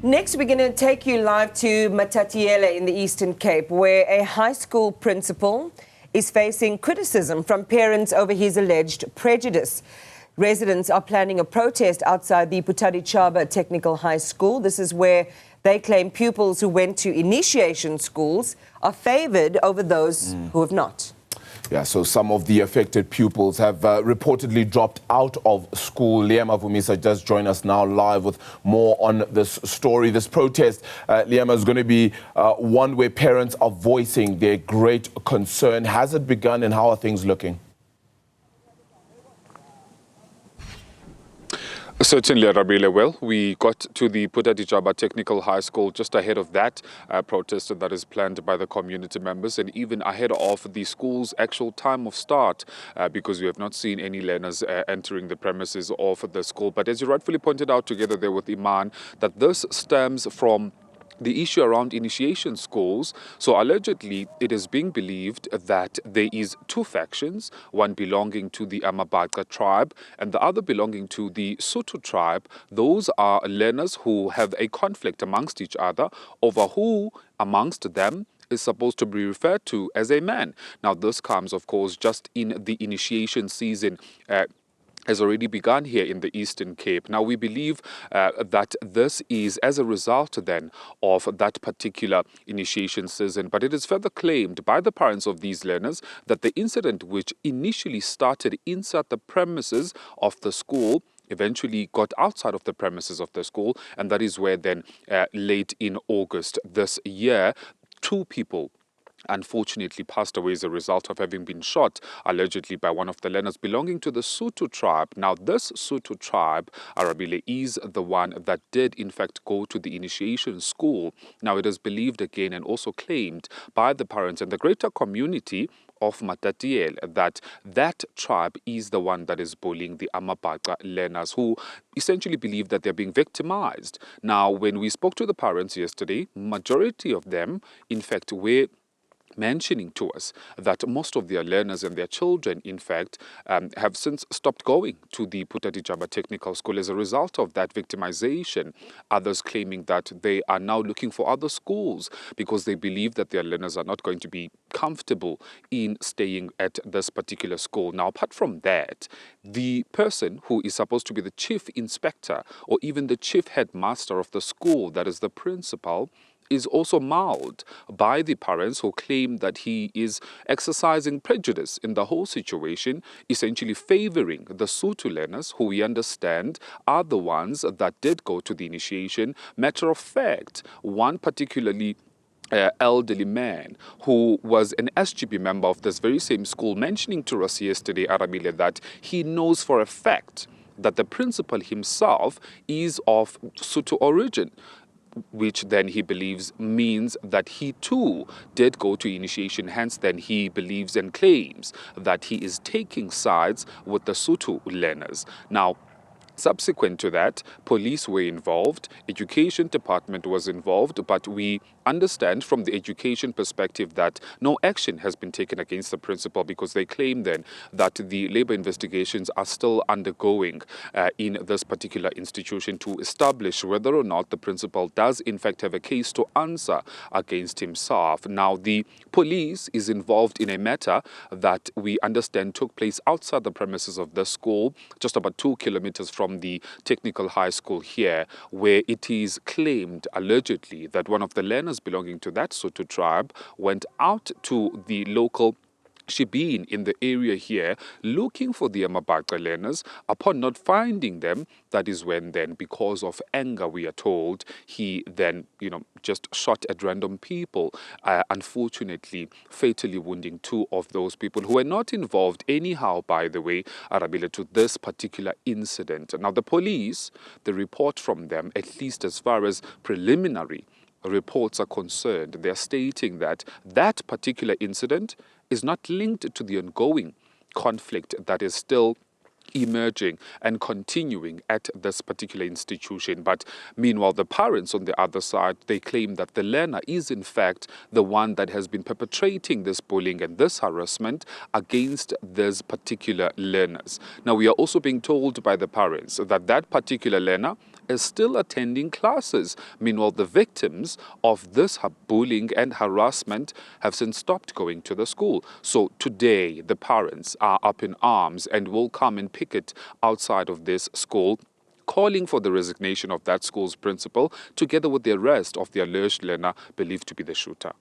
Next, we're going to take you live to Matatiele in the Eastern Cape, where a high school principal is facing criticism from parents over his alleged prejudice. Residents are planning a protest outside the Phuthaditjhaba Technical High School. This is where they claim pupils who went to initiation schools are favoured over those who have not. Yeah, so some of the affected pupils have reportedly dropped out of school. Liyema, Vumisa just joined us now live with more on this story. This protest, Liyema, is going to be one where parents are voicing their great concern. Has it begun and how are things looking? Certainly, Rabile. Well, we got to the Phuthaditjhaba Technical High School just ahead of that protest that is planned by the community members, and even ahead of the school's actual time of start, because we have not seen any learners entering the premises of the school. But as you rightfully pointed out together there with Iman, that this stems from the issue around initiation schools. So allegedly, it is being believed that there is two factions, one belonging to the Amabhaca tribe and the other belonging to the Sotho tribe. Those are learners who have a conflict amongst each other over who amongst them is supposed to be referred to as a man. Now, this comes, of course, just in the initiation season has already begun here in the Eastern Cape. Now, we believe that this is as a result then of that particular initiation season, but it is further claimed by the parents of these learners that the incident which initially started inside the premises of the school eventually got outside of the premises of the school, and that is where then late in August this year, two people unfortunately passed away as a result of having been shot, allegedly by one of the learners belonging to the Sotho tribe. Now, this Sotho tribe, Arabile, is the one that did in fact go to the initiation school. Now, it is believed again and also claimed by the parents and the greater community of Matatiele that that tribe is the one that is bullying the Amabhaca learners, who essentially believe that they're being victimized. Now, when we spoke to the parents yesterday, majority of them, in fact, were mentioning to us that most of their learners and their children, in fact, have since stopped going to the Phuthaditjhaba Technical School as a result of that victimization. Others claiming that they are now looking for other schools because they believe that their learners are not going to be comfortable in staying at this particular school. Now, apart from that, the person who is supposed to be the chief inspector or even the chief headmaster of the school, that is the principal, is also mauled by the parents who claim that he is exercising prejudice in the whole situation, essentially favoring the Sotho learners, who we understand are the ones that did go to the initiation. Matter of fact, one particularly elderly man who was an SGB member of this very same school mentioning to us yesterday, Arabile, that he knows for a fact that the principal himself is of Sotho origin, which then he believes means that he too did go to initiation. Hence, then he believes and claims that he is taking sides with the Sotho learners. Now, subsequent to that, police were involved, education department was involved, but we understand from the education perspective that no action has been taken against the principal because they claim then that the labor investigations are still undergoing in this particular institution to establish whether or not the principal does in fact have a case to answer against himself. Now, the police is involved in a matter that we understand took place outside the premises of the school, just about 2 kilometers from the technical high school here, where it is claimed allegedly that one of the learners belonging to that Sotho tribe went out to the local Shebeen in the area here looking for the Amabhaca learners. Upon not finding them, that is when then, because of anger, we are told, he then, just shot at random people, unfortunately fatally wounding 2 of those people who were not involved anyhow, by the way, Arabile, to this particular incident. Now, the police, the report from them, at least as far as preliminary reports are concerned, they are stating that that particular incident is not linked to the ongoing conflict that is still emerging and continuing at this particular institution. But meanwhile, the parents on the other side, they claim that the learner is in fact the one that has been perpetrating this bullying and this harassment against these particular learners. Now, we are also being told by the parents that that particular learner is still attending classes. Meanwhile, the victims of this bullying and harassment have since stopped going to the school. So today, the parents are up in arms and will come and picket outside of this school, calling for the resignation of that school's principal, together with the arrest of the alleged learner believed to be the shooter.